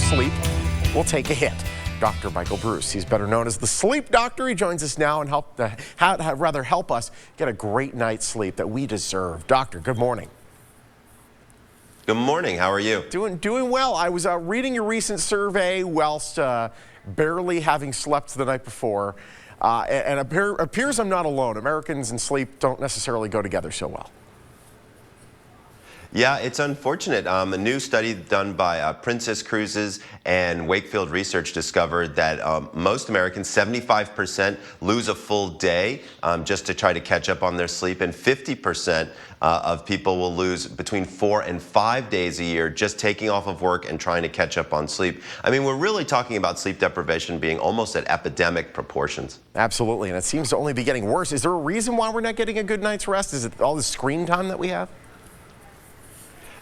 sleep will take a hit. Dr. Michael Breus, he's better known as the Sleep Doctor. He joins us now and help us get a great night's sleep that we deserve. Doctor, good morning. Good morning. How are you? Doing well. I was reading your recent survey whilst barely having slept the night before, and appears I'm not alone. Americans and sleep don't necessarily go together so well. Yeah, it's unfortunate. A new study done by Princess Cruises and Wakefield Research discovered that most Americans, 75%, lose a full day just to try to catch up on their sleep, and 50% of people will lose between 4 and 5 days a year just taking off of work and trying to catch up on sleep. I mean, we're really talking about sleep deprivation being almost at epidemic proportions. Absolutely, and it seems to only be getting worse. Is there a reason why we're not getting a good night's rest? Is it all the screen time that we have?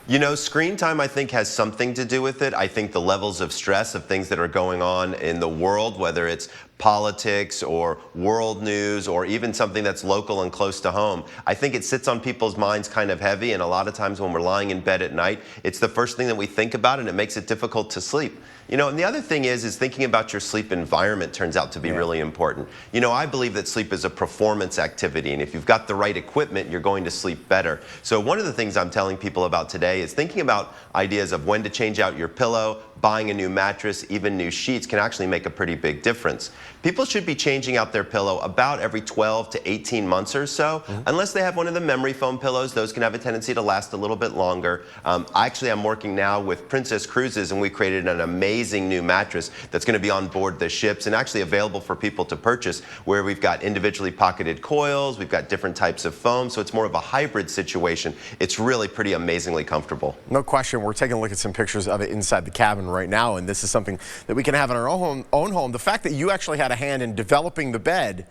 You know, screen time, I think, has something to do with it. I think the levels of stress of things that are going on in the world, whether it's politics or world news or even something that's local and close to home, I think it sits on people's minds kind of heavy. And a lot of times when we're lying in bed at night, it's the first thing that we think about, and it makes it difficult to sleep. You know, and the other thing is thinking about your sleep environment turns out to be really important. You know, I believe that sleep is a performance activity, and if you've got the right equipment, you're going to sleep better. So one of the things I'm telling people about today is thinking about ideas of when to change out your pillow, buying a new mattress, even new sheets can actually make a pretty big difference. People should be changing out their pillow about every 12 to 18 months or so, unless they have one of the memory foam pillows. Those can have a tendency to last a little bit longer. Actually, I'm working now with Princess Cruises, and we created an amazing new mattress that's going to be on board the ships and actually available for people to purchase, where we've got individually pocketed coils, we've got different types of foam, so it's more of a hybrid situation. It's really pretty amazingly comfortable. No question. We're taking a look at some pictures of it inside the cabin right now, and this is something that we can have in our own home. The fact that you actually had a hand in developing the bed,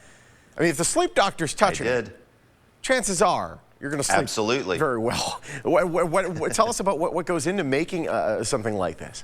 I mean, if the sleep doctor's touching it, chances are you're going to sleep absolutely very well. Tell us about what goes into making something like this.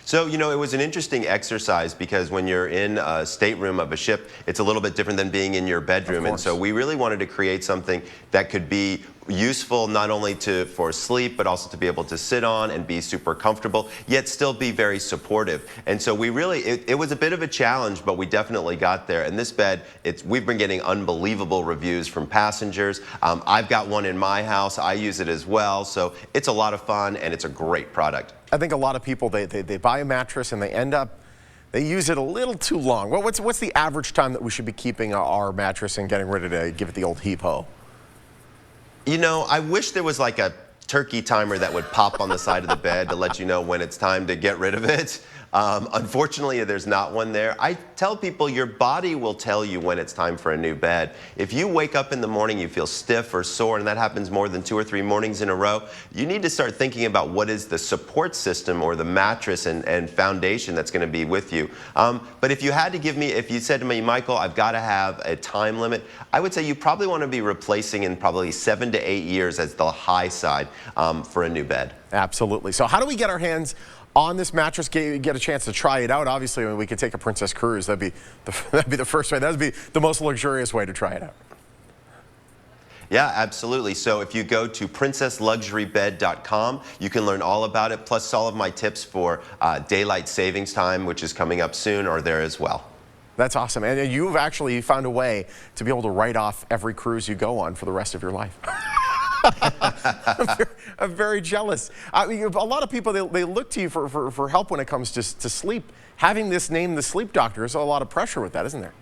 So, you know, it was an interesting exercise because when you're in a stateroom of a ship, it's a little bit different than being in your bedroom. And so we really wanted to create something that could be useful not only for sleep, but also to be able to sit on and be super comfortable, yet still be very supportive. And so we really, it was a bit of a challenge, but we definitely got there. And this bed, we've been getting unbelievable reviews from passengers. I've got one in my house. I use it as well. So it's a lot of fun, and it's a great product. I think a lot of people, they buy a mattress and they use it a little too long. What's the average time that we should be keeping our mattress and getting ready to give it the old heave-ho? You know, I wish there was like a turkey timer that would pop on the side of the bed to let you know when it's time to get rid of it. Unfortunately, there's not one there. I tell people your body will tell you when it's time for a new bed. If you wake up in the morning, you feel stiff or sore, and that happens more than 2 or 3 mornings in a row, you need to start thinking about what is the support system or the mattress and foundation that's going to be with you. But if you had to give me, if you said to me, Michael, I've got to have a time limit, I would say you probably want to be replacing in probably 7 to 8 years as the high side for a new bed. Absolutely. So how do we get our hands on this mattress, get a chance to try it out? Obviously, when we could take a Princess Cruise, that'd be the first way. That'd be the most luxurious way to try it out. Yeah, absolutely. So if you go to princessluxurybed.com, you can learn all about it. Plus, all of my tips for daylight savings time, which is coming up soon, are there as well. That's awesome. And you've actually found a way to be able to write off every cruise you go on for the rest of your life. I'm very jealous. I mean, a lot of people, they look to you for help when it comes to sleep. Having this name, the Sleep Doctor, is a lot of pressure with that, isn't there?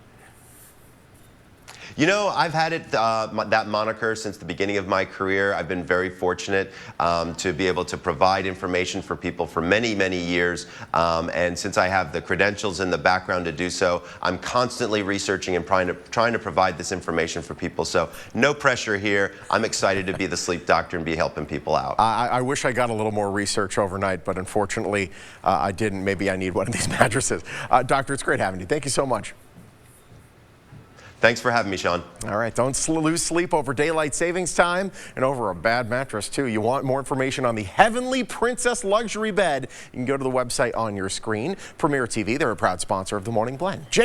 You know, I've had it, that moniker since the beginning of my career. I've been very fortunate to be able to provide information for people for many, many years. And since I have the credentials and the background to do so, I'm constantly researching and trying to provide this information for people. So no pressure here. I'm excited to be the Sleep Doctor and be helping people out. I wish I got a little more research overnight, but unfortunately I didn't. Maybe I need one of these mattresses. Doctor, it's great having you. Thank you so much. Thanks for having me, Sean. All right, don't lose sleep over daylight savings time and over a bad mattress, too. You want more information on the Heavenly Princess Luxury Bed? You can go to the website on your screen. Premier TV, they're a proud sponsor of The Morning Blend.